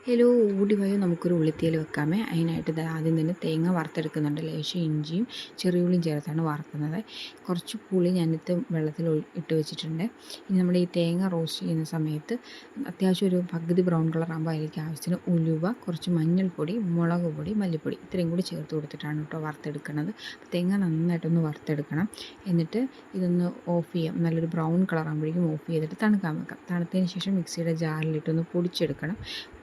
Hello, ഓടി വായോ നമുക്കൊരു ഉള്ളിത്തീയൽ വെക്കാമേ. അതിനായിട്ട് ആദ്യം തന്നെ തേങ്ങ വറുത്തെടുക്കുന്നുണ്ട്. ലേശം ഇഞ്ചിയും ചെറിയുള്ളിയും ചേർത്താണ് വറുക്കുന്നത്. കുറച്ച് പുളി ഞാനിത് വെള്ളത്തിൽ ഇട്ട് വെച്ചിട്ടുണ്ട്. ഇനി നമ്മുടെ ഈ തേങ്ങ റോസ്റ്റ് ചെയ്യുന്ന സമയത്ത് അത്യാവശ്യം ഒരു പകുതി ബ്രൗൺ കളറാകുമ്പോൾ അതിലേക്ക് ആവശ്യത്തിന് ഉലുവ, കുറച്ച് മഞ്ഞൾപ്പൊടി, മുളക് പൊടി, മല്ലിപ്പൊടി ഇത്രയും കൂടി ചേർത്ത് കൊടുത്തിട്ടാണ് കേട്ടോ വറുത്തെടുക്കുന്നത്. തേങ്ങ നന്നായിട്ടൊന്ന് വറുത്തെടുക്കണം. എന്നിട്ട് ഇതൊന്ന് ഓഫ് ചെയ്യാം. നല്ലൊരു ബ്രൗൺ കളറാകുമ്പോഴേക്കും ഓഫ് ചെയ്തിട്ട് തണുക്കാൻ വെക്കാം. തണുത്തതിന് ശേഷം മിക്സിയുടെ ജാറിലിട്ടൊന്ന് പൊടിച്ചെടുക്കണം.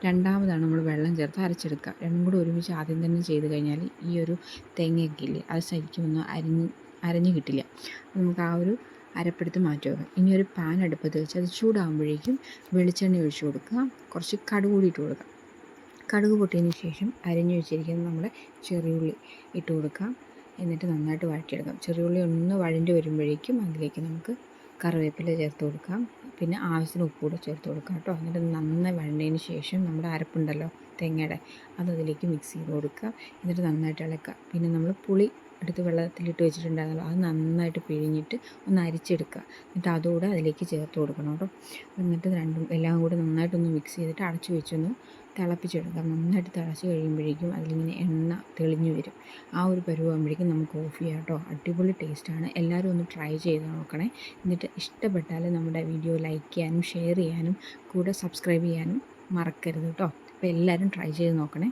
രണ്ടാമതാണ് നമ്മൾ വെള്ളം ചേർത്ത് അരച്ചെടുക്കുക. രണ്ടും കൂടി ഒരുമിച്ച് ആദ്യം തന്നെ ചെയ്ത് കഴിഞ്ഞാൽ ഈ ഒരു തേങ്ങയൊക്കെ ഇല്ലേ അത് ശരിക്കും ഒന്ന് അരഞ്ഞ് കിട്ടില്ല. നമുക്ക് ആ ഒരു അരപ്പെടുത്ത് മാറ്റി വെക്കാം. ഇനി ഒരു പാൻ അടുപ്പത്ത് വെച്ച് അത് ചൂടാകുമ്പോഴേക്കും വെളിച്ചെണ്ണ ഒഴിച്ച് കൊടുക്കുക. കുറച്ച് കടുക് കൂടി ഇട്ട് കൊടുക്കുക. കടുക് പൊട്ടിയതിന് ശേഷം അരിഞ്ഞു വെച്ചിരിക്കുന്ന നമ്മുടെ ചെറിയുള്ളി ഇട്ട് കൊടുക്കാം. എന്നിട്ട് നന്നായിട്ട് വഴറ്റിയെടുക്കാം. ചെറിയുള്ളി ഒന്ന് വഴണ്ടി വരുമ്പോഴേക്കും അതിലേക്ക് നമുക്ക് കറിവേപ്പില ചേർത്ത് കൊടുക്കാം. പിന്നെ ആവശ്യത്തിന് ഉപ്പ് കൂടെ ചേർത്ത് കൊടുക്കാം കേട്ടോ. എന്നിട്ട് നന്നായി വഴണ്ടതിന് ശേഷം നമ്മുടെ അരപ്പുണ്ടല്ലോ തേങ്ങയുടെ അതിലേക്ക് മിക്സ് ചെയ്ത് കൊടുക്കുക. എന്നിട്ട് നന്നായിട്ട് ഇളക്കുക. പിന്നെ നമ്മൾ പുളി എടുത്ത് വെള്ളത്തിലിട്ട് വെച്ചിട്ടുണ്ടായിരുന്നല്ലോ അത് നന്നായിട്ട് പിഴിഞ്ഞിട്ട് ഒന്ന് അരിച്ചെടുക്കുക. എന്നിട്ട് അതുകൂടെ അതിലേക്ക് ചേർത്ത് കൊടുക്കണം കേട്ടോ. എന്നിട്ട് എല്ലാം കൂടി നന്നായിട്ടൊന്ന് മിക്സ് ചെയ്തിട്ട് അടച്ചു വെച്ചൊന്ന് തിളപ്പിച്ചെടുക്കാം. നന്നായിട്ട് തിളച്ച് കഴിയുമ്പോഴേക്കും അതിലിങ്ങനെ എണ്ണ തെളിഞ്ഞു വരും. ആ ഒരു പരുവാകുമ്പോഴേക്കും നമുക്ക് ഓഫ് ചെയ്യാം കേട്ടോ. അടിപൊളി ടേസ്റ്റാണ്. എല്ലാവരും ഒന്ന് ട്രൈ ചെയ്ത് നോക്കണേ. എന്നിട്ട് ഇഷ്ടപ്പെട്ടാൽ നമ്മുടെ വീഡിയോ ലൈക്ക് ചെയ്യാനും ഷെയർ ചെയ്യാനും കൂടെ സബ്സ്ക്രൈബ് ചെയ്യാനും മറക്കരുത് കേട്ടോ. അപ്പോൾ എല്ലാവരും ട്രൈ ചെയ്ത് നോക്കണേ.